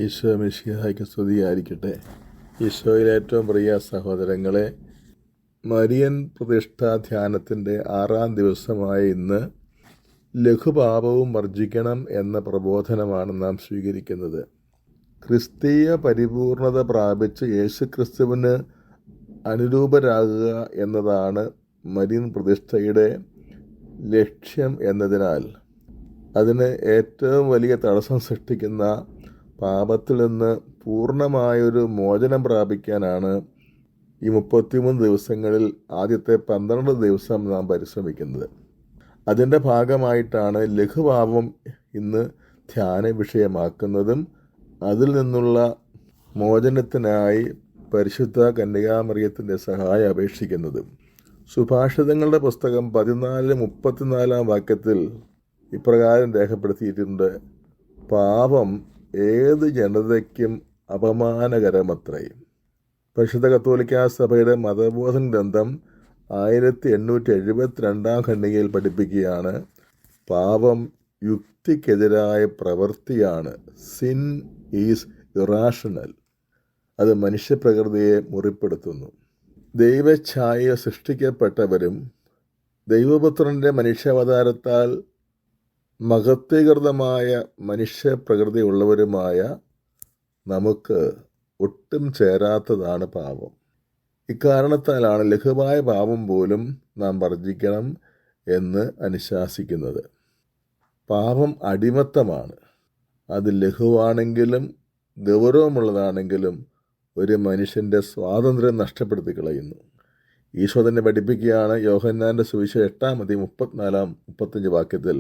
ഈശോ മിശിഹായ്ക്ക് സ്തുതിയായിരിക്കട്ടെ. ഈശോയിൽ ഏറ്റവും പ്രിയ സഹോദരങ്ങളെ, മരിയൻ പ്രതിഷ്ഠാ ധ്യാനത്തിൻ്റെ 6-ാം ദിവസമായ ഇന്ന് ലഘുപാപവും വർജിക്കണം എന്ന പ്രബോധനമാണ് നാം സ്വീകരിക്കുന്നത്. ക്രിസ്തീയ പരിപൂർണത പ്രാപിച്ച് യേശുക്രിസ്തുവിന് അനുരൂപരാകുക എന്നതാണ് മരിയൻ പ്രതിഷ്ഠയുടെ ലക്ഷ്യം എന്നതിനാൽ അതിന് ഏറ്റവും വലിയ തടസ്സം സൃഷ്ടിക്കുന്ന പാപത്തിൽ നിന്ന് പൂർണ്ണമായൊരു മോചനം പ്രാപിക്കാനാണ് ഈ 33 ദിവസങ്ങളിൽ ആദ്യത്തെ 12 ദിവസം നാം പരിശ്രമിക്കുന്നത്. അതിൻ്റെ ഭാഗമായിട്ടാണ് ലഘുപാപം ഇന്ന് ധ്യാന വിഷയമാക്കുന്നതും അതിൽ നിന്നുള്ള മോചനത്തിനായി പരിശുദ്ധ കന്യകാമറിയത്തിൻ്റെ സഹായം അപേക്ഷിക്കുന്നതും. സുഭാഷിതങ്ങളുടെ പുസ്തകം 14:34 വാക്യത്തിൽ ഇപ്രകാരം രേഖപ്പെടുത്തിയിട്ടുണ്ട്: പാപം ഏത് ജനതയ്ക്കും അപമാനകരമത്രേ. പരിശുദ്ധ കത്തോലിക്കാ സഭയുടെ മതബോധന ഗ്രന്ഥം 1872 ഖണ്ഡികയിൽ പഠിപ്പിക്കുകയാണ്: പാപം യുക്തിക്കെതിരായ പ്രവൃത്തിയാണ്. Sin is irrational. അത് മനുഷ്യപ്രകൃതിയെ മുറിപ്പെടുത്തുന്നു. ദൈവഛായ സൃഷ്ടിക്കപ്പെട്ടവരും ദൈവപുത്രൻ്റെ മനുഷ്യാവതാരത്താൽ മഹത്വീകൃതമായ മനുഷ്യപ്രകൃതിയുള്ളവരുമായ നമുക്ക് ഒട്ടും ചേരാത്തതാണ് പാപം. ഇക്കാരണത്താലാണ് ലഘുവായ പാപം പോലും നാം വർജിക്കണം എന്ന് അനുശാസിക്കുന്നത്. പാപം അടിമത്തമാണ്. അത് ലഘുവാണെങ്കിലും ഗൗരവമുള്ളതാണെങ്കിലും ഒരു മനുഷ്യൻ്റെ സ്വാതന്ത്ര്യം നഷ്ടപ്പെടുത്തി കളയുന്നു. ഈശോ തന്നെ പഠിപ്പിക്കുകയാണ്. യോഹന്നാൻ്റെ സുവിശേഷം 8:34-35 വാക്യത്തിൽ: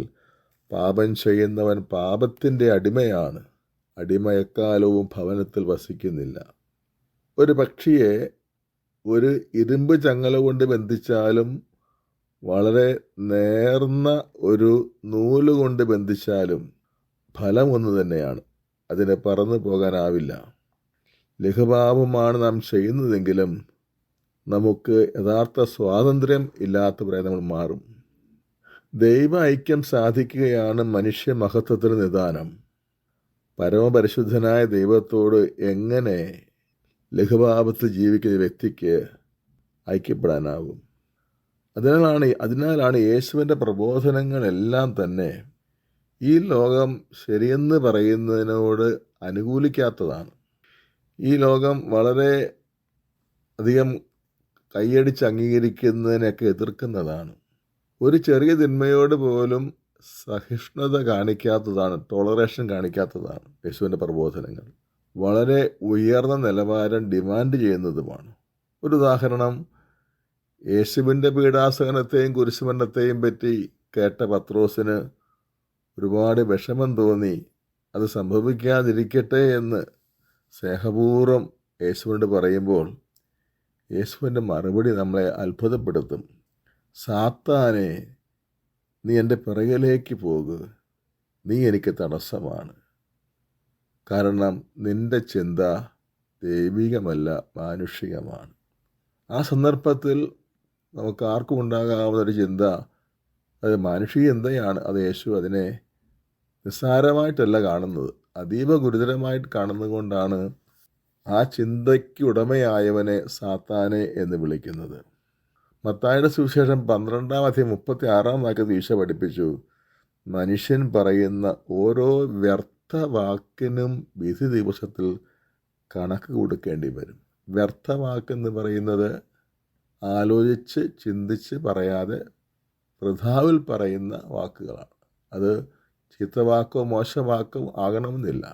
പാപം ചെയ്യുന്നവൻ പാപത്തിൻ്റെ അടിമയാണ്. അടിമ എക്കാലവും ഭവനത്തിൽ വസിക്കുന്നില്ല. ഒരു പക്ഷിയെ ഒരു ഇരുമ്പ് ചങ്ങല കൊണ്ട് ബന്ധിച്ചാലും വളരെ നേർന്ന ഒരു നൂല് കൊണ്ട് ബന്ധിച്ചാലും ഫലം ഒന്ന് തന്നെയാണ്. അതിന് പറന്നു പോകാനാവില്ല. ലഘുപാപമാണ് നാം ചെയ്യുന്നതെങ്കിലും നമുക്ക് യഥാർത്ഥ സ്വാതന്ത്ര്യം ഇല്ലാത്തവരായി നമ്മൾ മാറും. ദൈവ ഐക്യം സാധിക്കുകയാണ് മനുഷ്യ മഹത്വത്തിന് നിദാനം. പരമപരിശുദ്ധനായ ദൈവത്തോട് എങ്ങനെ ലഘുപാപത്തിൽ ജീവിക്കുന്ന വ്യക്തിക്ക് ഐക്യപ്പെടാനാകും? അതിനാലാണ് യേശുവിൻ്റെ പ്രബോധനങ്ങളെല്ലാം തന്നെ ഈ ലോകം ശരിയെന്ന് പറയുന്നതിനോട് അനുകൂലിക്കാത്തതാണ്. ഈ ലോകം വളരെ അധികം കൈയടിച്ച് അംഗീകരിക്കുന്നതിനൊക്കെ എതിർക്കുന്നതാണ്. ഒരു ചെറിയ തിന്മയോട് പോലും സഹിഷ്ണുത കാണിക്കാത്തതാണ്, ടോളറേഷൻ കാണിക്കാത്തതാണ് യേശുവിൻ്റെ പ്രബോധനങ്ങൾ. വളരെ ഉയർന്ന നിലവാരം ഡിമാൻഡ് ചെയ്യുന്നതുമാണ്. ഒരു ഉദാഹരണം, യേശുവിൻ്റെ പീഡാസഹനത്തെയും കുരിശുമരണത്തെയും പറ്റി കേട്ട പത്രോസിന് ഒരുപാട് വിഷമം തോന്നി. അത് സംഭവിക്കാതിരിക്കട്ടെ എന്ന് സ്നേഹപൂർവ്വം യേശുവിനോട് പറയുമ്പോൾ യേശുവിൻ്റെ മറുപടി നമ്മളെ അത്ഭുതപ്പെടുത്തും. സാത്താനെ, നീ എൻ്റെ പിറകിലേക്ക് പോകുക, നീ എനിക്ക് തടസ്സമാണ്. കാരണം നിൻ്റെ ചിന്ത ദൈവികമല്ല, മാനുഷികമാണ്. ആ സന്ദർഭത്തിൽ നമുക്ക് ആർക്കും ഉണ്ടാകാവുന്നൊരു ചിന്ത അത് മാനുഷിക ചിന്തയാണ്. അത് യേശു അതിനെ നിസ്സാരമായിട്ടല്ല കാണുന്നത്, അതീവ ഗുരുതരമായിട്ട് കാണുന്നതുകൊണ്ടാണ് ആ ചിന്തയ്ക്ക് ഉടമയായവനെ സാത്താനെ എന്ന് വിളിക്കുന്നത്. മത്തായിയുടെ സുവിശേഷം 12:36 വാക്യത്തിൽ ഈശോ പഠിപ്പിച്ചു: മനുഷ്യൻ പറയുന്ന ഓരോ വ്യർത്ഥ വാക്കിനും വിധി ദിവസത്തിൽ കണക്ക് കൊടുക്കേണ്ടി വരും. വ്യർത്ഥവാക്കെന്ന് പറയുന്നത് ആലോചിച്ച് ചിന്തിച്ച് പറയാതെ വൃഥാവിൽ പറയുന്ന വാക്കുകളാണ്. അത് ചീത്തവാക്കോ മോശവാക്കോ ആകണമെന്നില്ല.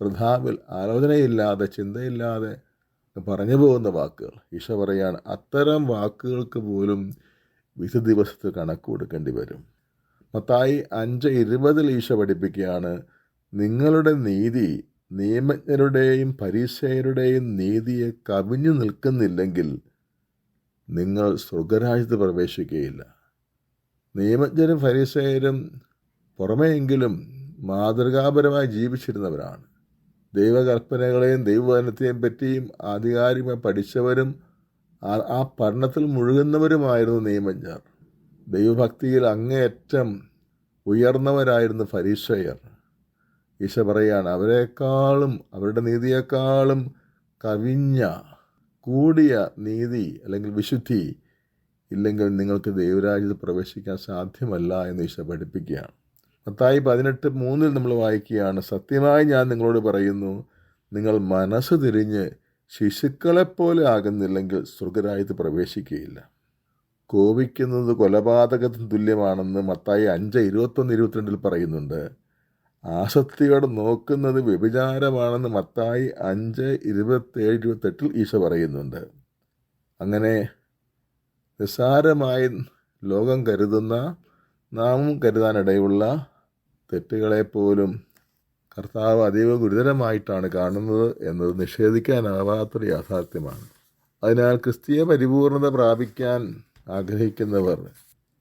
വൃഥാവിൽ, ആലോചനയില്ലാതെ, ചിന്തയില്ലാതെ പറഞ്ഞു പോകുന്ന വാക്കുകൾ. ഈശോ പറയാണ്, അത്തരം വാക്കുകൾക്ക് പോലും വിധി ദിവസത്തിൽ കണക്ക് കൊടുക്കേണ്ടി വരും. മത്തായി 5:20 ഈശോ പഠിപ്പിക്കുകയാണ്: നിങ്ങളുടെ നീതി നിയമജ്ഞരുടെയും പരീശയരുടെയും നീതിയെ കവിഞ്ഞു നിൽക്കുന്നില്ലെങ്കിൽ നിങ്ങൾ സ്വർഗരാജ്യത്ത് പ്രവേശിക്കുകയില്ല. നിയമജ്ഞരും ഫരീസയരും പുറമെയെങ്കിലും മാതൃകാപരമായി ജീവിച്ചിരുന്നവരാണ്. ദൈവകൽപ്പനകളെയും ദൈവവചനത്തെയും പറ്റിയും ആധികാരികമായി പഠിച്ചവരും ആ പഠനത്തിൽ മുഴുകുന്നവരുമായിരുന്നു നിയമജ്ഞർ. ദൈവഭക്തിയിൽ അങ്ങേയറ്റം ഉയർന്നവരായിരുന്നു ഫരീസയർ. ഈശോ പറയുകയാണ്, അവരെക്കാളും അവരുടെ നീതിയേക്കാളും കവിഞ്ഞ കൂടിയ നീതി അല്ലെങ്കിൽ വിശുദ്ധി ഇല്ലെങ്കിൽ നിങ്ങൾക്ക് ദൈവരാജ്യത്തിൽ പ്രവേശിക്കാൻ സാധ്യമല്ല എന്ന് ഈശോ പഠിപ്പിക്കുകയാണ്. മത്തായി 18:3 നമ്മൾ വായിക്കുകയാണ്, സത്യമായി ഞാൻ നിങ്ങളോട് പറയുന്നു, നിങ്ങൾ മനസ്സ് തിരിഞ്ഞ് ശിശുക്കളെപ്പോലെ ആകുന്നില്ലെങ്കിൽ സ്വർഗരാജ്യത്തിൽ പ്രവേശിക്കുകയില്ല. കോപിക്കുന്നത് കൊലപാതകത്തിന് തുല്യമാണെന്ന് മത്തായി 5:21-22 പറയുന്നുണ്ട്. ആസക്തിയോടെ നോക്കുന്നത് വ്യഭിചാരമാണെന്ന് മത്തായി 5:27-28 ഈശോ പറയുന്നുണ്ട്. അങ്ങനെ നിസ്സാരമായി ലോകം കരുതുന്ന, നാമും കരുതാനിടയുള്ള തെറ്റുകളെപ്പോലും കർത്താവ് അതീവ ഗുരുതരമായിട്ടാണ് കാണുന്നത് എന്നത് നിഷേധിക്കാനാവാത്തൊരു യാഥാർത്ഥ്യമാണ്. അതിനാൽ ക്രിസ്തീയ പരിപൂർണത പ്രാപിക്കാൻ ആഗ്രഹിക്കുന്നവർ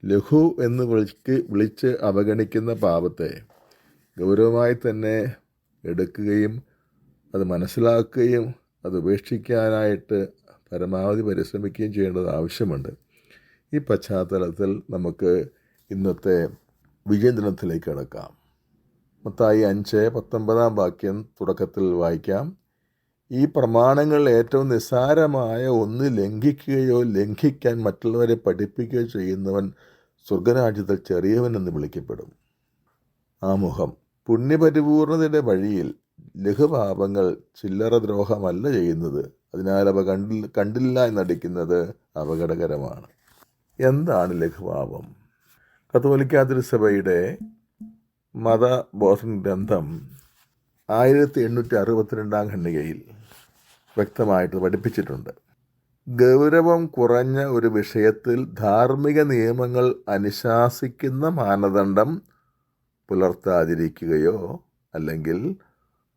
ലഘു എന്ന് വിളിച്ച് അവഗണിക്കുന്ന പാപത്തെ ഗൗരവമായി തന്നെ എടുക്കുകയും അത് മനസ്സിലാക്കുകയും അത് ഉപേക്ഷിക്കാനായിട്ട് പരമാവധി പരിശ്രമിക്കുകയും ചെയ്യേണ്ടത് ആവശ്യമുണ്ട്. ഈ പശ്ചാത്തലത്തിൽ നമുക്ക് ഇന്നത്തെ വിജയദിനത്തിലേക്ക് കടക്കാം. മത്തായി 5:19 തുടക്കത്തിൽ വായിക്കാം. ഈ പ്രമാണങ്ങളിൽ ഏറ്റവും നിസ്സാരമായ ഒന്ന് ലംഘിക്കുകയോ ലംഘിക്കാൻ മറ്റുള്ളവരെ പഠിപ്പിക്കുകയോ ചെയ്യുന്നവൻ സ്വർഗരാജ്യത്തിൽ ചെറിയവനെന്ന് വിളിക്കപ്പെടും. ആമുഖം. പുണ്യപരിപൂർണതയുടെ വഴിയിൽ ലഘുപാപങ്ങൾ ചില്ലറ ദ്രോഹമല്ല ചെയ്യുന്നത്. അതിനാൽ അവ കണ്ടില്ല എന്നടിക്കുന്നത് അപകടകരമാണ്. എന്താണ് ലഘുപാപം? കത്തോലിക്കാ തിരുസഭയുടെ മതബോധന ഗ്രന്ഥം 1862 ഖണ്ഡികയിൽ വ്യക്തമായിട്ട് പഠിപ്പിച്ചിട്ടുണ്ട്. ഗൗരവം കുറഞ്ഞ ഒരു വിഷയത്തിൽ ധാർമ്മിക നിയമങ്ങൾ അനുശാസിക്കുന്ന മാനദണ്ഡം പുലർത്താതിരിക്കുകയോ അല്ലെങ്കിൽ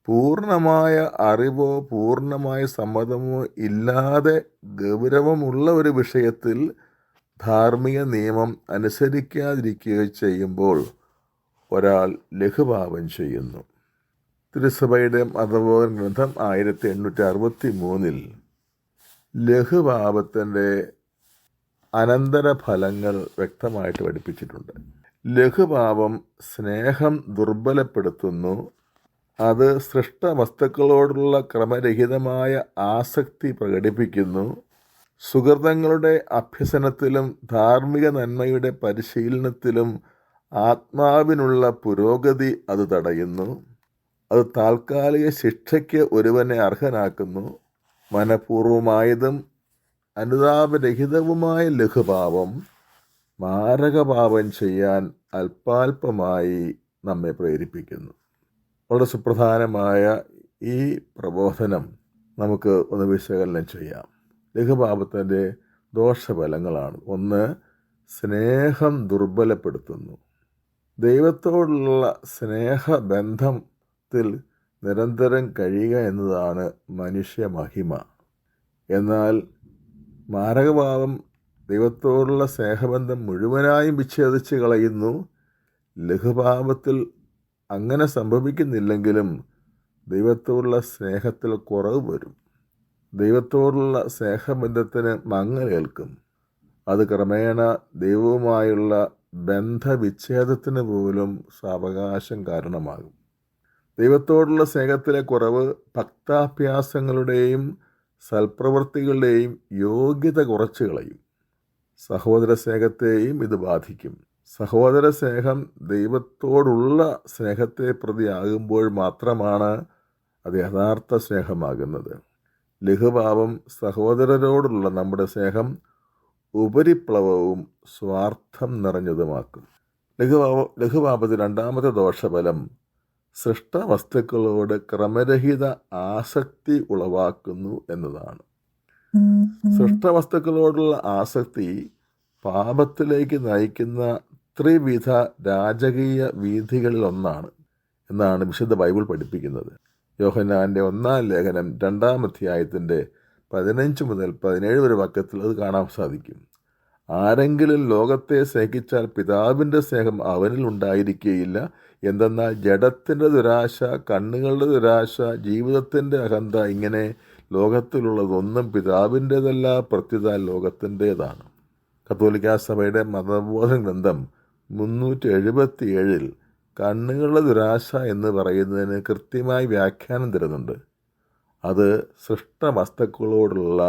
പൂർണ്ണമായ അറിവോ പൂർണ്ണമായ സമ്മതമോ ഇല്ലാതെ ഗൗരവമുള്ള ഒരു വിഷയത്തിൽ ധാർമ്മിക നിയമം അനുസരിക്കാതിരിക്കുകയോ ചെയ്യുമ്പോൾ ഒരാൾ ലഘുപാപം ചെയ്യുന്നു. തിരുസഭയുടെ മതബോധന ഗ്രന്ഥം 1863 ലഘുപാപത്തിൻ്റെ അനന്തരഫലങ്ങൾ വ്യക്തമായിട്ട് പഠിപ്പിച്ചിട്ടുണ്ട്. ലഘുപാപം സ്നേഹം ദുർബലപ്പെടുത്തുന്നു. അത് സൃഷ്ടവസ്തുക്കളോടുള്ള ക്രമരഹിതമായ ആസക്തി പ്രകടിപ്പിക്കുന്നു. സുഹൃതങ്ങളുടെ അഭ്യസനത്തിലും ധാർമ്മിക നന്മയുടെ പരിശീലനത്തിലും ആത്മാവിനുള്ള പുരോഗതി അത് തടയുന്നു. അത് താൽക്കാലിക ശിക്ഷയ്ക്ക് ഒരുവനെ അർഹനാക്കുന്നു. മനഃപൂർവമായതും അനുതാപരഹിതവുമായ ലഘുപാപം മാരകപാപം ചെയ്യാൻ അല്പാൽപമായി നമ്മെ പ്രേരിപ്പിക്കുന്നു. വളരെ സുപ്രധാനമായ ഈ പ്രബോധനം നമുക്ക് ഒന്ന് വിശകലനം ചെയ്യാം. ലഘുപാപത്തിൻ്റെ ദോഷഫലങ്ങളാണ്. 1. സ്നേഹം ദുർബലപ്പെടുത്തുന്നു. ദൈവത്തോടുള്ള സ്നേഹബന്ധത്തിൽ നിരന്തരം കഴിയുക എന്നതാണ് മനുഷ്യമഹിമ. എന്നാൽ മാരകപാപം ദൈവത്തോടുള്ള സ്നേഹബന്ധം മുഴുവനായും വിച്ഛേദിച്ച് കളയുന്നു. ലഘുപാപത്തിൽ അങ്ങനെ സംഭവിക്കുന്നില്ലെങ്കിലും ദൈവത്തോടുള്ള സ്നേഹത്തിൽ കുറവ് വരും. ദൈവത്തോടുള്ള സ്നേഹബന്ധത്തിന് മങ്ങലേൽക്കും. അത് ക്രമേണ ദൈവവുമായുള്ള ബന്ധവിച്ഛേദത്തിന് പോലും സാവകാശം കാരണമാകും. ദൈവത്തോടുള്ള സ്നേഹത്തിലെ കുറവ് ഭക്താഭ്യാസങ്ങളുടെയും സൽപ്രവൃത്തികളുടെയും യോഗ്യത കുറച്ച് കളയും. സഹോദര സ്നേഹത്തെയും ഇത് ബാധിക്കും. സഹോദര സ്നേഹം ദൈവത്തോടുള്ള സ്നേഹത്തെ പ്രതിയാകുമ്പോൾ മാത്രമാണ് അത് യഥാർത്ഥ സ്നേഹമാകുന്നത്. ലഘുപാപം സഹോദരരോടുള്ള നമ്മുടെ സ്നേഹം ഉപരിപ്ലവവും സ്വാർത്ഥം നിറഞ്ഞതുമാക്കും. ലഘുപാപത്തിൽ രണ്ടാമത്തെ ദോഷഫലം സൃഷ്ടവസ്തുക്കളോട് ക്രമരഹിത ആസക്തി ഉളവാക്കുന്നു എന്നതാണ്. സൃഷ്ടവസ്തുക്കളോടുള്ള ആസക്തി പാപത്തിലേക്ക് നയിക്കുന്ന ത്രിവിധ രാജകീയ വീഥികളിൽ ഒന്നാണ് എന്നാണ് വിശുദ്ധ ബൈബിൾ പഠിപ്പിക്കുന്നത്. യോഹന്നാൻ്റെ 1-ാം ലേഖനം 2-ാം അധ്യായത്തിൻ്റെ 15 മുതൽ 17 വരെ വാക്യത്തിൽ അത് കാണാൻ സാധിക്കും. ആരെങ്കിലും ലോകത്തെ സ്നേഹിച്ചാൽ പിതാവിൻ്റെ സ്നേഹം അവനിൽ ഉണ്ടായിരിക്കുകയില്ല. എന്തെന്നാൽ ജഡത്തിൻ്റെ ദുരാശ, കണ്ണുകളുടെ ദുരാശ, ജീവിതത്തിൻ്റെ അഹന്ത, ഇങ്ങനെ ലോകത്തിലുള്ളതൊന്നും പിതാവിൻ്റേതല്ല, പ്രത്യുത ലോകത്തിൻ്റേതാണ്. കത്തോലിക്കാ സഭയുടെ മതബോധന ഗ്രന്ഥം 377 കണ്ണുകളുടെ ദുരാശ എന്ന് പറയുന്നതിന് കൃത്യമായി വ്യാഖ്യാനം തരുന്നുണ്ട്. അത് സൃഷ്ടവസ്തുക്കളോടുള്ള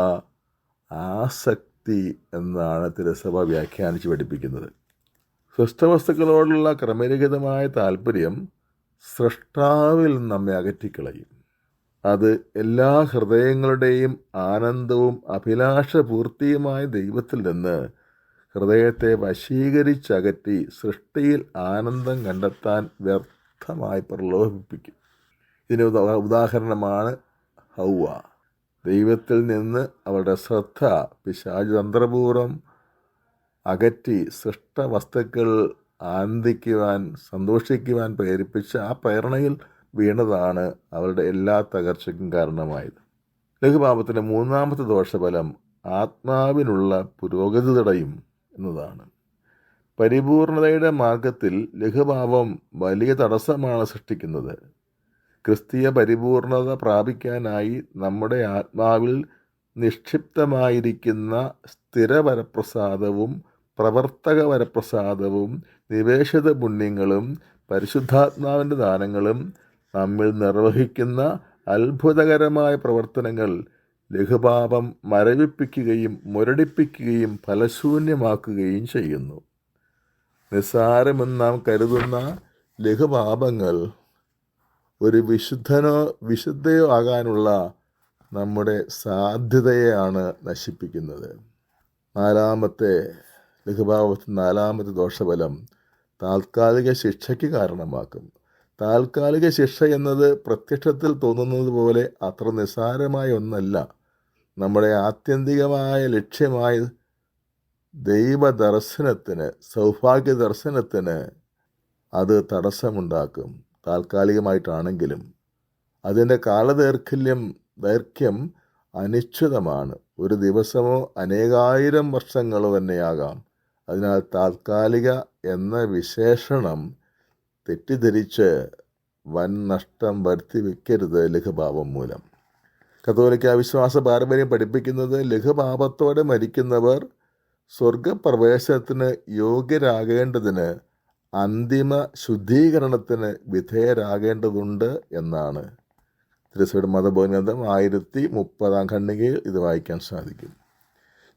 ആസക്തി എന്നാണ് തിരുസഭ വ്യാഖ്യാനിച്ച് പഠിപ്പിക്കുന്നത്. സൃഷ്ടവസ്തുക്കളോടുള്ള ക്രമരഹിതമായ താല്പര്യം സൃഷ്ടാവിൽ നമ്മെ അകറ്റിക്കളയും. അത് എല്ലാ ഹൃദയങ്ങളുടെയും ആനന്ദവും അഭിലാഷപൂർത്തിയുമായ ദൈവത്തിൽ നിന്ന് ഹൃദയത്തെ വശീകരിച്ചകറ്റി സൃഷ്ടിയിൽ ആനന്ദം കണ്ടെത്താൻ വ്യർത്ഥമായി പ്രലോഭിപ്പിക്കും. ഇതിന് ഉദാഹരണമാണ് ഹൗവ. ദൈവത്തിൽ നിന്ന് അവളുടെ ശ്രദ്ധ പിശാച് തന്ത്രപൂർവ്വം അകറ്റി സൃഷ്ടവസ്തുക്കൾ ആനന്ദിക്കുവാൻ, സന്തോഷിക്കുവാൻ പ്രേരിപ്പിച്ച ആ പ്രേരണയിൽ വീണതാണ് അവളുടെ എല്ലാ തകർച്ചയ്ക്കും കാരണമായത്. ലഘുപാപത്തിൻ്റെ മൂന്നാമത്തെ ദോഷഫലം ആത്മാവിനുള്ള പുരോഗതി തടയും എന്നതാണ്. പരിപൂർണതയുടെ മാർഗത്തിൽ ലഘുപാപം വലിയ തടസ്സമാണ് സൃഷ്ടിക്കുന്നത്. ക്രിസ്തീയ പരിപൂർണത പ്രാപിക്കാനായി നമ്മുടെ ആത്മാവിൽ നിക്ഷിപ്തമായിരിക്കുന്ന സ്ഥിരവരപ്രസാദവും പ്രവർത്തകവരപ്രസാദവും നിവേശിത പുണ്യങ്ങളും പരിശുദ്ധാത്മാവിൻ്റെ ദാനങ്ങളും നമ്മിൽ നിർവഹിക്കുന്ന അത്ഭുതകരമായ പ്രവർത്തനങ്ങൾ ലഘുപാപം മരവിപ്പിക്കുകയും മുരടിപ്പിക്കുകയും ഫലശൂന്യമാക്കുകയും ചെയ്യുന്നു. നിസ്സാരമെന്ന് നാം കരുതുന്ന ലഘുപാപങ്ങൾ ഒരു വിശുദ്ധയോ ആകാനുള്ള നമ്മുടെ സാധ്യതയെയാണ് നശിപ്പിക്കുന്നത്. നാലാമത്തെ ദോഷഫലം താൽക്കാലിക ശിക്ഷയ്ക്ക് കാരണമാക്കും. താൽക്കാലിക ശിക്ഷ എന്നത് പ്രത്യക്ഷത്തിൽ തോന്നുന്നത് പോലെ അത്ര നിസ്സാരമായ ഒന്നല്ല. നമ്മുടെ ആത്യന്തികമായ ലക്ഷ്യമായ ദൈവദർശനത്തിന്, സൗഭാഗ്യ ദർശനത്തിന് അത് തടസ്സമുണ്ടാക്കും. താൽക്കാലികമായിട്ടാണെങ്കിലും അതിൻ്റെ ദൈർഘ്യം അനിശ്ചിതമാണ്. ഒരു ദിവസമോ അനേകായിരം വർഷങ്ങളോ തന്നെയാകാം. അതിനാൽ താൽക്കാലിക എന്ന വിശേഷണം തെറ്റിദ്ധരിച്ച് വൻ നഷ്ടം വരുത്തി വയ്ക്കരുത് ലഘുപാപം മൂലം. കത്തോലിക്ക വിശ്വാസ പാരമ്പര്യം പഠിപ്പിക്കുന്നത് ലഘുപാപത്തോടെ മരിക്കുന്നവർ സ്വർഗപ്രവേശനത്തിന് യോഗ്യരാകേണ്ടതിന് അന്തിമ ശുദ്ധീകരണത്തിന് വിധേയരാകേണ്ടതുണ്ട് എന്നാണ്. തിരുസഭയുടെ മതബോധഗ്രന്ഥം 1030 ഖണ്ഡികയിൽ ഇത് വായിക്കാൻ സാധിക്കും.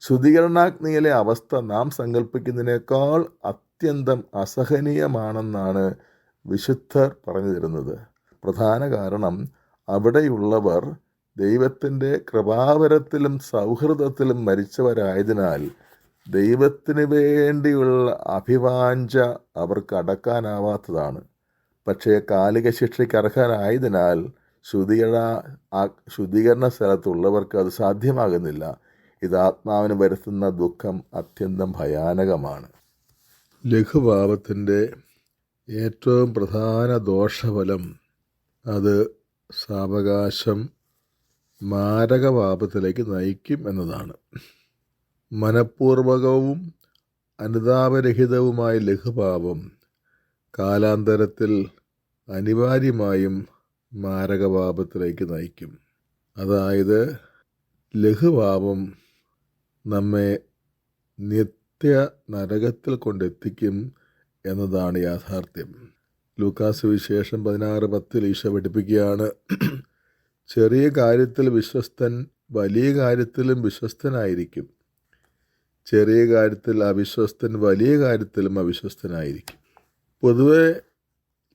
ശുദ്ധീകരണാഗ്നിയിലെ അവസ്ഥ നാം സങ്കല്പിക്കുന്നതിനേക്കാൾ അത്യന്തം അസഹനീയമാണെന്നാണ് വിശുദ്ധർ പറഞ്ഞു തരുന്നത്. പ്രധാന കാരണം അവിടെയുള്ളവർ ദൈവത്തിൻ്റെ കൃപാവരത്തിലും സൗഹൃദത്തിലും മരിച്ചവരായതിനാൽ ദൈവത്തിന് വേണ്ടിയുള്ള അഭിവാഞ്ച അവർക്ക് അടക്കാനാവാത്തതാണ്. പക്ഷേ കാലിക ശിക്ഷയ്ക്ക് അർഹരായതിനാൽ ശുദ്ധീകരണ സ്ഥലത്തുള്ളവർക്ക് അത് സാധ്യമാകുന്നില്ല. ഇത് ആത്മാവിന് വരുത്തുന്ന ദുഃഖം അത്യന്തം ഭയാനകമാണ്. ലഘുപാപത്തിൻ്റെ ഏറ്റവും പ്രധാന ദോഷഫലം അത് സാവകാശം മാരകപാപത്തിലേക്ക് നയിക്കും എന്നതാണ്. മനഃപൂർവകവും അനുതാപരഹിതവുമായ ലഘുപാപം കാലാന്തരത്തിൽ അനിവാര്യമായും മാരകപാപത്തിലേക്ക് നയിക്കും. അതായത് ലഘുപാപം നമ്മെ നിത്യ നരകത്തിൽ കൊണ്ടെത്തിക്കും എന്നതാണ് യാഥാർത്ഥ്യം. ലൂക്കാസ് സുവിശേഷം 16:10 ഈശോ പഠിപ്പിക്കുകയാണ്, ചെറിയ കാര്യത്തിൽ വിശ്വസ്തൻ വലിയ കാര്യത്തിലും വിശ്വസ്തനായിരിക്കും, ചെറിയ കാര്യത്തിൽ അവിശ്വസ്തൻ വലിയ കാര്യത്തിലും അവിശ്വസ്തനായിരിക്കും. പൊതുവെ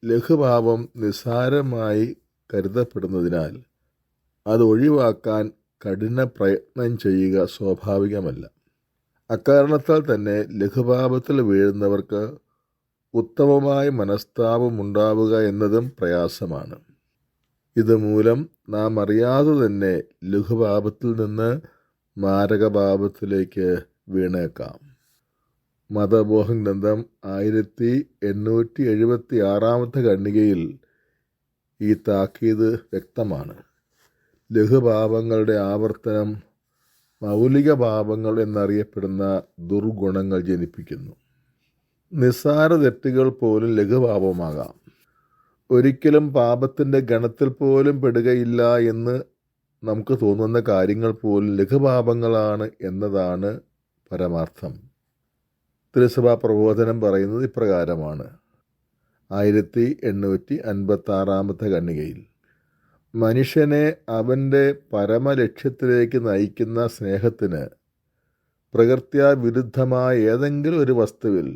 ലഘുപാപം നിസ്സാരമായി കരുതപ്പെടുന്നതിനാൽ അത് ഒഴിവാക്കാൻ കഠിന പ്രയത്നം ചെയ്യുക സ്വാഭാവികമല്ല. അക്കാരണത്താൽ തന്നെ ലഘുപാപത്തിൽ വീഴുന്നവർക്ക് ഉത്തമമായ മനസ്താപം ഉണ്ടാവുക എന്നതും പ്രയാസമാണ്. ഇതുമൂലം നാം അറിയാതെ തന്നെ ലഘുപാപത്തിൽ നിന്ന് മാരകപാപത്തിലേക്ക് വീണേക്കാം. മതബോധം ഗ്രന്ഥം 1876 ഖണ്ഡികയിൽ ഈ താക്കീത് വ്യക്തമാണ്. ലഘുപാപങ്ങളുടെ ആവർത്തനം മൗലിക പാപങ്ങൾ എന്നറിയപ്പെടുന്ന ദുർഗുണങ്ങൾ ജനിപ്പിക്കുന്നു. നിസ്സാര തെറ്റുകൾ പോലും ലഘുപാപമാകാം. ഒരിക്കലും പാപത്തിൻ്റെ ഗണത്തിൽ പോലും പെടുകയില്ല എന്ന് നമുക്ക് തോന്നുന്ന കാര്യങ്ങൾ പോലും ലഘുപാപങ്ങളാണ് എന്നതാണ് പരമാർത്ഥം. തിരുസഭാ പ്രബോധനം പറയുന്നത് ഇപ്രകാരമാണ്: 1856 ഖണ്ഡികയിൽ. മനുഷ്യനെ അവൻ്റെ പരമലക്ഷ്യത്തിലേക്ക് നയിക്കുന്ന സ്നേഹത്തിന് പ്രകൃത്യാ വിരുദ്ധമായ ഏതെങ്കിലും ഒരു വസ്തുവിൽ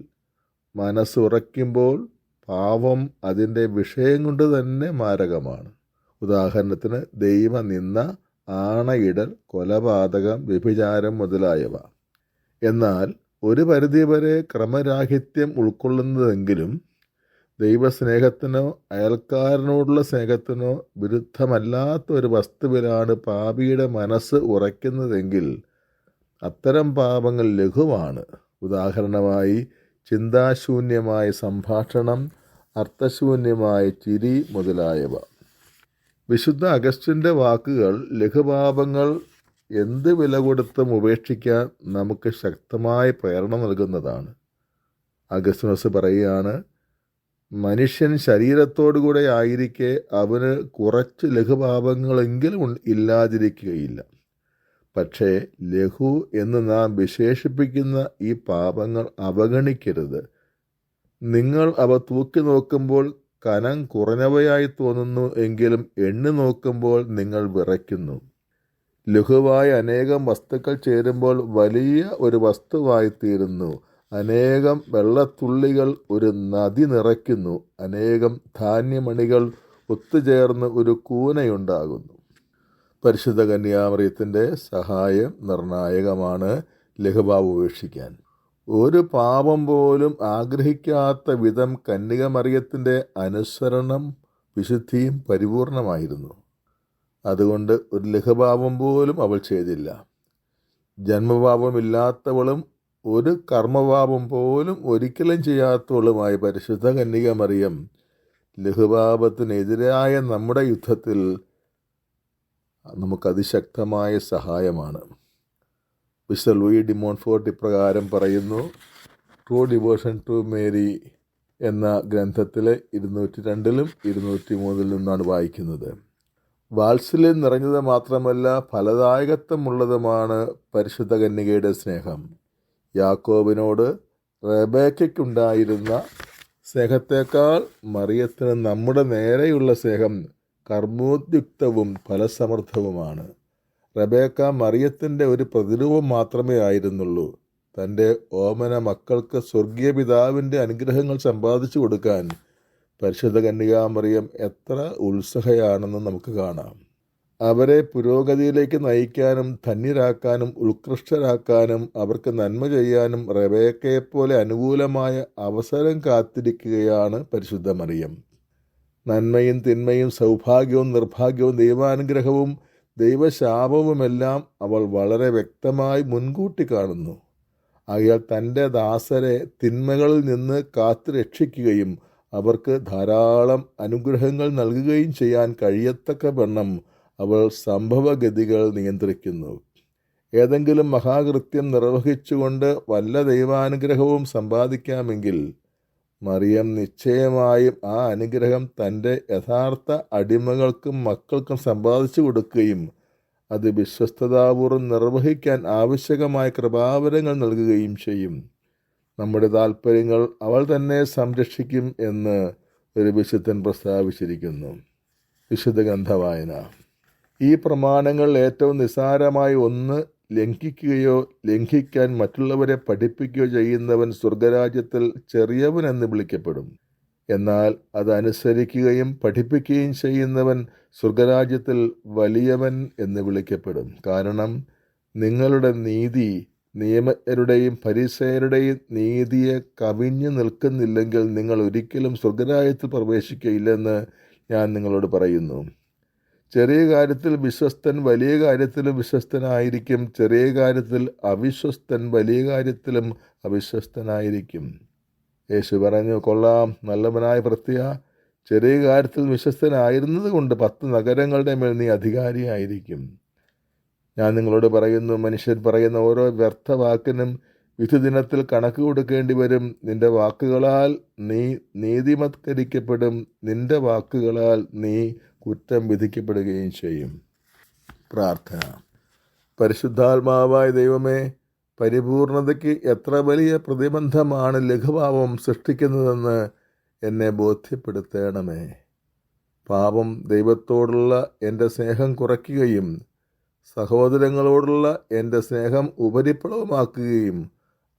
മനസ്സുറയ്ക്കുമ്പോൾ പാപം അതിൻ്റെ വിഷയം കൊണ്ട് തന്നെ മാരകമാണ്. ഉദാഹരണത്തിന് ദൈവനിന്ദ, ആണയിടൽ, കൊലപാതകം, വ്യഭിചാരം മുതലായവ. എന്നാൽ ഒരു പരിധിവരെ ക്രമരാഹിത്യം ഉൾക്കൊള്ളുന്നതെങ്കിലും ദൈവസ്നേഹത്തിനോ അയൽക്കാരനോടുള്ള സ്നേഹത്തിനോ വിരുദ്ധമല്ലാത്ത ഒരു വസ്തുവിലാണ് പാപിയുടെ മനസ്സ് ഉറയ്ക്കുന്നതെങ്കിൽ അത്തരം പാപങ്ങൾ ലഘുവാണ്. ഉദാഹരണമായി ചിന്താശൂന്യമായ സംഭാഷണം, അർത്ഥശൂന്യമായ ചിരി മുതലായവ. വിശുദ്ധ അഗസ്റ്റിൻ്റെ വാക്കുകൾ ലഘുപാപങ്ങൾ എന്ത് വില കൊടുത്തും ഉപേക്ഷിക്കാൻ നമുക്ക് ശക്തമായ പ്രേരണ നൽകുന്നതാണ്. അഗസ്റ്റിനോസ് പറയുകയാണ്, മനുഷ്യൻ ശരീരത്തോടുകൂടെ ആയിരിക്കെ അവന് കുറച്ച് ലഘുപാപങ്ങളെങ്കിലും ഇല്ലാതിരിക്കുകയില്ല. പക്ഷേ ലഘു എന്ന് നാം വിശേഷിപ്പിക്കുന്ന ഈ പാപങ്ങൾ അവഗണിക്കരുത്. നിങ്ങൾ അവ തൂക്കി നോക്കുമ്പോൾ കനം കുറഞ്ഞവയായി തോന്നുന്നു എങ്കിലും എണ്ണി നോക്കുമ്പോൾ നിങ്ങൾ വിറയ്ക്കുന്നു. ലഘുവായ അനേകം വസ്തുക്കൾ ചേരുമ്പോൾ വലിയ ഒരു വസ്തുവായിത്തീരുന്നു. അനേകം വെള്ളത്തുള്ളികൾ ഒരു നദി നിറയ്ക്കുന്നു. അനേകം ധാന്യമണികൾ ഒത്തുചേർന്ന് ഒരു കൂനയുണ്ടാകുന്നു. പരിശുദ്ധ കന്യാമറിയത്തിൻ്റെ സഹായം നിർണായകമാണ് ലഘുപാപം ഉപേക്ഷിക്കാൻ. ഒരു പാപം പോലും ആഗ്രഹിക്കാത്ത വിധം കന്യകമറിയത്തിൻ്റെ അനുസരണം, വിശുദ്ധിയും പരിപൂർണമായിരുന്നു. അതുകൊണ്ട് ഒരു ലഘുപാപം പോലും അവൾ ചെയ്തില്ല. ജന്മപാപമില്ലാത്തവളും ഒരു കർമ്മപാപം പോലും ഒരിക്കലും ചെയ്യാത്തവളുമായ പരിശുദ്ധ കന്യകമറിയം ലഘുപാപത്തിനെതിരായ നമ്മുടെ യുദ്ധത്തിൽ നമുക്ക് അതിശക്തമായ സഹായമാണ്. വിശുദ്ധ ലൂയി ഡി മോൺഫോർട്ട് ഇപ്രകാരം പറയുന്നു. ട്രൂ ഡിവോഷൻ ടു മേരി എന്ന ഗ്രന്ഥത്തിലെ 202 203 നിന്നാണ് വായിക്കുന്നത്. വാത്സല്യം നിറഞ്ഞത് മാത്രമല്ല ഫലദായകത്വമുള്ളതുമാണ് പരിശുദ്ധ കന്യകയുടെ സ്നേഹം. യാക്കോബിനോട് റെബേക്കയ്ക്കുണ്ടായിരുന്ന സ്നേഹത്തേക്കാൾ മറിയത്തിന് നമ്മുടെ നേരെയുള്ള സ്നേഹം കർമ്മോദ്യുക്തവും ഫലസമൃദ്ധവുമാണ്. റെബേക്ക മറിയത്തിൻ്റെ ഒരു പ്രതിരൂപം മാത്രമേ ആയിരുന്നുള്ളൂ. തൻ്റെ ഓമന മക്കൾക്ക് സ്വർഗീയ പിതാവിൻ്റെ അനുഗ്രഹങ്ങൾ സമ്പാദിച്ചു കൊടുക്കാൻ പരിശുദ്ധ കന്യകാമറിയം എത്ര ഉത്സുകയാണെന്ന് നമുക്ക് കാണാം. അവരെ പുരോഗതിയിലേക്ക് നയിക്കാനും ധന്യരാക്കാനും ഉത്കൃഷ്ടരാക്കാനും അവർക്ക് നന്മ ചെയ്യാനും റെബേക്കയെപ്പോലെ അനുകൂലമായ അവസരം കാത്തിരിക്കുകയാണ് പരിശുദ്ധ മറിയം. നന്മയും തിന്മയും സൗഭാഗ്യവും നിർഭാഗ്യവും ദൈവാനുഗ്രഹവും ദൈവശാപവുമെല്ലാം അവൾ വളരെ വ്യക്തമായി മുൻകൂട്ടി കാണുന്നു. ആകയാൽ തൻ്റെ ദാസരെ തിന്മകളിൽ നിന്ന് കാത്തു രക്ഷിക്കുകയും അവർക്ക് ധാരാളം അനുഗ്രഹങ്ങൾ നൽകുകയും ചെയ്യാൻ കഴിയത്തക്ക വണ്ണം അവൾ സംഭവഗതികൾ നിയന്ത്രിക്കുന്നു. ഏതെങ്കിലും മഹാകൃത്യം നിർവഹിച്ചുകൊണ്ട് വല്ല ദൈവാനുഗ്രഹവും സമ്പാദിക്കാമെങ്കിൽ മറിയം നിശ്ചയമായും ആ അനുഗ്രഹം തൻ്റെ യഥാർത്ഥ അടിമകൾക്കും മക്കൾക്കും സമ്പാദിച്ചു കൊടുക്കുകയും അത് വിശ്വസ്തതാപൂർവ്വം നിർവഹിക്കാൻ ആവശ്യകമായ കൃപാവരങ്ങൾ നൽകുകയും ചെയ്യും. നമ്മുടെ താല്പര്യങ്ങൾ അവൾ തന്നെ സംരക്ഷിക്കും എന്ന് ഒരു വിശുദ്ധൻ പ്രസ്താവിച്ചിരിക്കുന്നു. വിശുദ്ധ ഗ്രന്ഥവായന. ഈ പ്രമാണങ്ങൾ ഏറ്റവും നിസ്സാരമായ ഒന്ന് ലംഘിക്കുകയോ ലംഘിക്കാൻ മറ്റുള്ളവരെ പഠിപ്പിക്കുകയോ ചെയ്യുന്നവൻ സ്വർഗരാജ്യത്തിൽ ചെറിയവൻ എന്ന് വിളിക്കപ്പെടും. എന്നാൽ അതനുസരിക്കുകയും പഠിപ്പിക്കുകയും ചെയ്യുന്നവൻ സ്വർഗരാജ്യത്തിൽ വലിയവൻ എന്ന് വിളിക്കപ്പെടും. കാരണം നിങ്ങളുടെ നീതി നിയമജ്ഞരുടെയും ഫരിസേയരുടെയും നീതിയെ കവിഞ്ഞു നിൽക്കുന്നില്ലെങ്കിൽ നിങ്ങൾ ഒരിക്കലും സ്വർഗരാജ്യത്തിൽ പ്രവേശിക്കുകയില്ലെന്ന് ഞാൻ നിങ്ങളോട് പറയുന്നു. ചെറിയ കാര്യത്തിൽ വിശ്വസ്തൻ വലിയ കാര്യത്തിലും വിശ്വസ്തനായിരിക്കും. ചെറിയ കാര്യത്തിൽ അവിശ്വസ്തൻ വലിയ കാര്യത്തിലും അവിശ്വസ്തനായിരിക്കും. യേശു പറഞ്ഞു, കൊള്ളാം നല്ലവനായ ഭൃത്യ, ചെറിയ കാര്യത്തിൽ വിശ്വസ്തനായിരുന്നത് കൊണ്ട് 10 നഗരങ്ങളുടെ മേൽ നീ അധികാരിയായിരിക്കും. ഞാൻ നിങ്ങളോട് പറയുന്നു, മനുഷ്യൻ പറയുന്ന ഓരോ വ്യർത്ഥ വാക്കിനും വിധിദിനത്തിൽ കണക്ക് കൊടുക്കേണ്ടി വരും. നിന്റെ വാക്കുകളാൽ നീ നീതിമത്കരിക്കപ്പെടും, നിന്റെ വാക്കുകളാൽ നീ കുറ്റം വിധിക്കപ്പെടുകയും ചെയ്യും. പ്രാർത്ഥന. പരിശുദ്ധാത്മാവായ ദൈവമേ, പരിപൂർണതയ്ക്ക് എത്ര വലിയ പ്രതിബന്ധമാണ് ലഘുഭാവം സൃഷ്ടിക്കുന്നതെന്ന് എന്നെ ബോധ്യപ്പെടുത്തണമേ. പാപം ദൈവത്തോടുള്ള എൻ്റെ സ്നേഹം കുറയ്ക്കുകയും സഹോദരങ്ങളോടുള്ള എൻ്റെ സ്നേഹം ഉപരിപ്ലവമാക്കുകയും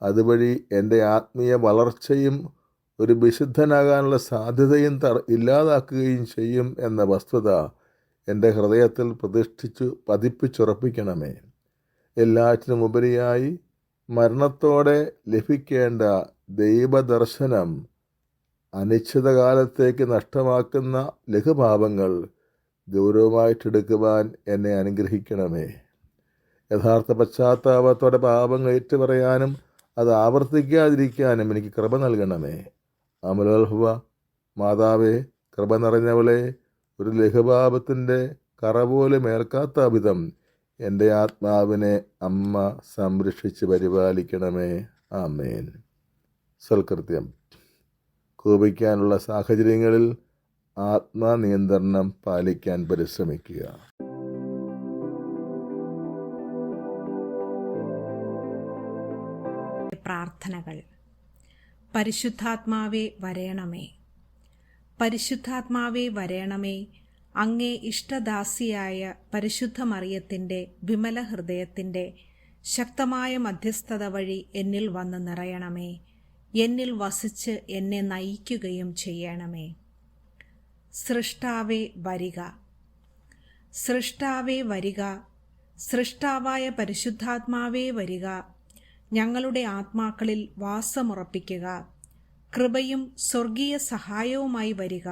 അതുവഴി എൻ്റെ ആത്മീയ വളർച്ചയും ഒരു വിശുദ്ധനാകാനുള്ള സാധ്യതയും ഇല്ലാതാക്കുകയും ചെയ്യും എന്ന വസ്തുത എൻ്റെ ഹൃദയത്തിൽ പതിപ്പിച്ചുറപ്പിക്കണമേ. എല്ലാറ്റിനും ഉപരിയായി മരണത്തോടെ ലഭിക്കേണ്ട ദൈവദർശനം അനിശ്ചിതകാലത്തേക്ക് നഷ്ടമാക്കുന്ന ലഘുപാപങ്ങൾ ഗൗരവമായിട്ടെടുക്കുവാൻ എന്നെ അനുഗ്രഹിക്കണമേ. യഥാർത്ഥ പശ്ചാത്താപത്തോടെ പാപങ്ങൾ ഏറ്റുപറയാനും അത് ആവർത്തിക്കാതിരിക്കാനും എനിക്ക് കൃപ നൽകണമേ. അമലോത്ഭവ മാതാവേ, കൃപ നിറഞ്ഞവളെ, ഒരു ലഘുപാപത്തിൻ്റെ കറ പോലും ഏൽക്കാത്ത വിധം എൻ്റെ ആത്മാവിനെ അമ്മ സംരക്ഷിച്ച് പരിപാലിക്കണമേ. ആമേൻ. സൽകൃത്യം. കോപിക്കാനുള്ള സാഹചര്യങ്ങളിൽ ആത്മനിയന്ത്രണം പാലിക്കാൻ പരിശ്രമിക്കുക. പ്രാർത്ഥനകൾ. പരിശുദ്ധാത്മാവേ വരേണമേ, പരിശുദ്ധാത്മാവേ വരേണമേ. അങ്ങേ ഇഷ്ടദാസിയായ പരിശുദ്ധ മറിയത്തിൻ്റെ വിമല ഹൃദയത്തിൻ്റെ ശക്തമായ മധ്യസ്ഥത വഴി എന്നിൽ വന്ന് നിറയണമേ. എന്നിൽ വസിച്ച് എന്നെ നയിക്കുകയും ചെയ്യണമേ. സൃഷ്ടാവേ വരിക, സൃഷ്ടാവേ വരിക, സൃഷ്ടാവായ പരിശുദ്ധാത്മാവേ വരിക. ഞങ്ങളുടെ ആത്മാക്കളിൽ വാസമുറപ്പിക്കുക. കൃപയും സ്വർഗീയ സഹായവുമായി വരിക.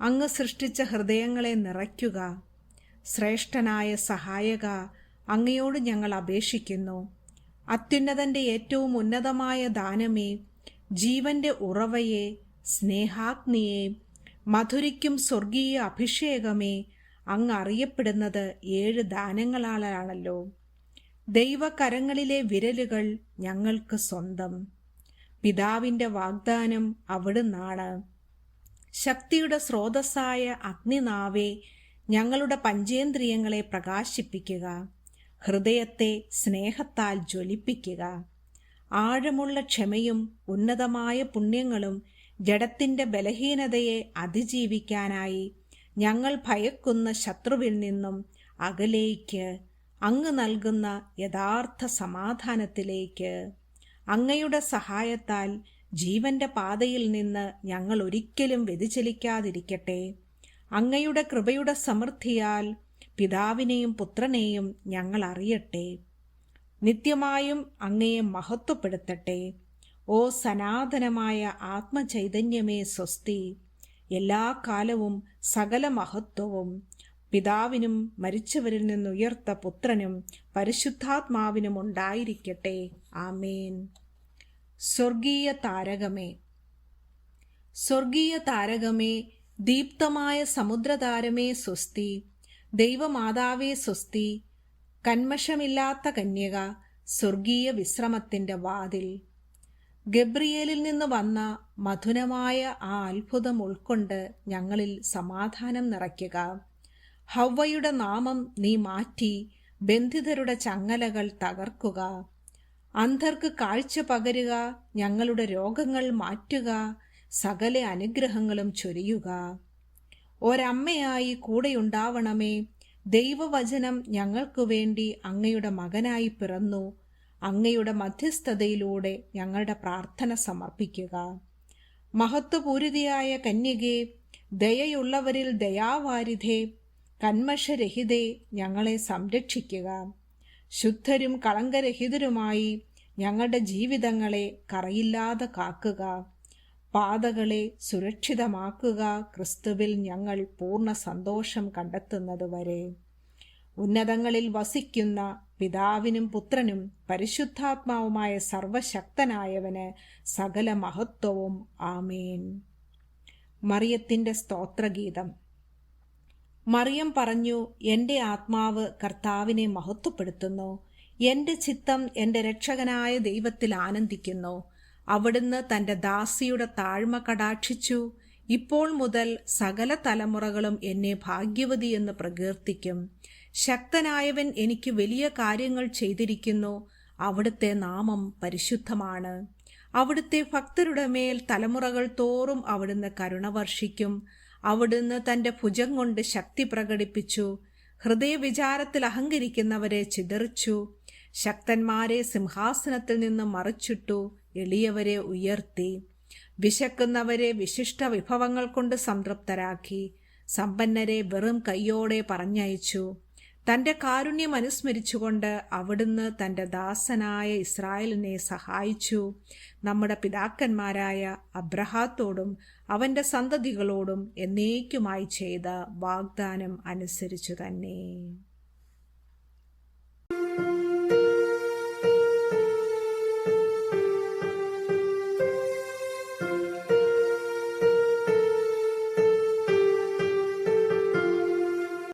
അങ്ങ് സൃഷ്ടിച്ച ഹൃദയങ്ങളെ നിറയ്ക്കുക. ശ്രേഷ്ഠനായ സഹായക, അങ്ങയോട് ഞങ്ങൾ അപേക്ഷിക്കുന്നു. അത്യുന്നതൻ്റെ ഏറ്റവും ഉന്നതമായ ദാനമേ, ജീവന്റെ ഉറവയെ, സ്നേഹാഗ്നിയെ, മധുരിക്കും സ്വർഗീയ അഭിഷേകമേ, അങ്ങ് അറിയപ്പെടുന്നത് 7 ദാനങ്ങളാലാണല്ലോ. ദൈവകരങ്ങളിലെ വിരലുകൾ ഞങ്ങൾക്ക് സ്വന്തം. പിതാവിൻ്റെ വാഗ്ദാനം അവിടുന്നാണ്. ശക്തിയുടെ സ്രോതസ്സായ അഗ്നിനാവേ, ഞങ്ങളുടെ പഞ്ചേന്ദ്രിയങ്ങളെ പ്രകാശിപ്പിക്കുക. ഹൃദയത്തെ സ്നേഹത്താൽ ജ്വലിപ്പിക്കുക. ആഴമുള്ള ക്ഷമയും ഉന്നതമായ പുണ്യങ്ങളും ജഡത്തിൻ്റെ ബലഹീനതയെ അതിജീവിക്കാനായി ഞങ്ങൾ ഭയക്കുന്ന ശത്രുവിൽ നിന്നും അകലേക്ക്, അങ്ങ് നൽകുന്ന യഥാർത്ഥ സമാധാനത്തിലേക്ക്. അങ്ങയുടെ സഹായത്താൽ ജീവന്റെ പാതയിൽ നിന്ന് ഞങ്ങൾ ഒരിക്കലും വ്യതിചലിക്കാതിരിക്കട്ടെ. അങ്ങയുടെ കൃപയുടെ സമൃദ്ധിയാൽ പിതാവിനെയും പുത്രനെയും ഞങ്ങൾ അറിയട്ടെ. നിത്യമായും അങ്ങയെ മഹത്വപ്പെടുത്തട്ടെ. ഓ സനാതനമായ ആത്മചൈതന്യമേ സ്വസ്തി. എല്ലാ കാലവും സകല മഹത്വവും പിതാവിനും മരിച്ചവരിൽ നിന്നുയർത്ത പുത്രനും പരിശുദ്ധാത്മാവിനും ഉണ്ടായിരിക്കട്ടെ. ആമേൻ. സ്വർഗീയ താരകമേ, സ്വർഗീയ താരകമേ, ദീപ്തമായ സമുദ്രതാരമേ സ്വസ്തി. ദൈവമാതാവേ സ്വസ്തി. കന്മഷമില്ലാത്ത കന്യക, സ്വർഗീയ വിശ്രമത്തിൻ്റെ വാതിൽ. ഗബ്രിയേലിൽ നിന്ന് വന്ന മധുരമായ ആ അത്ഭുതം ഉൾക്കൊണ്ട് ഞങ്ങളിൽ സമാധാനം നിറയ്ക്കുക. ഹവ്വയുടെ നാമം നീ മാറ്റി ബന്ധിതരുടെ ചങ്ങലകൾ തകർക്കുക. അന്ധർക്ക് കാഴ്ച പകരുക, ഞങ്ങളുടെ രോഗങ്ങൾ മാറ്റുക, സകല അനുഗ്രഹങ്ങളും ചൊരിയുക. ഒരമ്മയായി കൂടെയുണ്ടാവണമേ. ദൈവവചനം ഞങ്ങൾക്കു വേണ്ടി അങ്ങയുടെ മകനായി പിറന്നു. അങ്ങയുടെ മധ്യസ്ഥതയിലൂടെ ഞങ്ങളുടെ പ്രാർത്ഥന സമർപ്പിക്കുക. മഹത്വപൂരിതയായ കന്യകേ, ദയയുള്ളവരിൽ ദയാവാരിധേ, കന്മഷരഹിതേ, ഞങ്ങളെ സംരക്ഷിക്കുക. ശുദ്ധരും കളങ്കരഹിതരുമായി ഞങ്ങളുടെ ജീവിതങ്ങളെ കറയില്ലാതെ കാക്കുക. പാതകളെ സുരക്ഷിതമാക്കുക. ക്രിസ്തുവിൽ ഞങ്ങൾ പൂർണ്ണ സന്തോഷം കണ്ടെത്തുന്നതുവരെ. ഉന്നതങ്ങളിൽ വസിക്കുന്ന പിതാവിനും പുത്രനും പരിശുദ്ധാത്മാവുമായ സർവശക്തനായവന് സകല മഹത്വവും. ആമേൻ. മറിയത്തിൻ്റെ സ്തോത്രഗീതം. മറിയം പറഞ്ഞു, എൻ്റെ ആത്മാവ് കർത്താവിനെ മഹത്വപ്പെടുത്തുന്നു. എൻ്റെ ചിത്തം എൻ്റെ രക്ഷകനായ ദൈവത്തിൽ ആനന്ദിക്കുന്നു. അവിടുന്ന് തൻ്റെ ദാസിയുടെ താഴ്മ കടാക്ഷിച്ചു. ഇപ്പോൾ മുതൽ സകല തലമുറകളും എന്നെ ഭാഗ്യവതി എന്ന് പ്രകീർത്തിക്കും. ശക്തനായവൻ എനിക്ക് വലിയ കാര്യങ്ങൾ ചെയ്തിരിക്കുന്നു. അവിടുത്തെ നാമം പരിശുദ്ധമാണ്. അവിടുത്തെ ഭക്തരുടെ മേൽ തലമുറകൾ തോറും അവിടുന്ന് കരുണ വർഷിക്കും. അവിടുന്ന് തൻ്റെ ഭുജം കൊണ്ട് ശക്തി പ്രകടിപ്പിച്ചു. ഹൃദയവിചാരത്തിൽ അഹങ്കരിക്കുന്നവരെ ചിതറിച്ചു. ശക്തന്മാരെ സിംഹാസനത്തിൽ നിന്ന് മറിച്ചിട്ടു. എളിയവരെ ഉയർത്തി. വിശക്കുന്നവരെ വിശിഷ്ട വിഭവങ്ങൾ കൊണ്ട് സംതൃപ്തരാക്കി. സമ്പന്നരെ വെറും കൈയോടെ പറഞ്ഞയച്ചു. തൻ്റെ കാരുണ്യം അനുസ്മരിച്ചുകൊണ്ട് അവിടുന്ന് തൻ്റെ ദാസനായ ഇസ്രായേലിനെ സഹായിച്ചു. നമ്മുടെ പിതാക്കന്മാരായ അബ്രഹാത്തോടും അവൻ്റെ സന്തതികളോടും എന്നേക്കുമായി ചെയ്ത വാഗ്ദാനം അനുസരിച്ചു തന്നെ.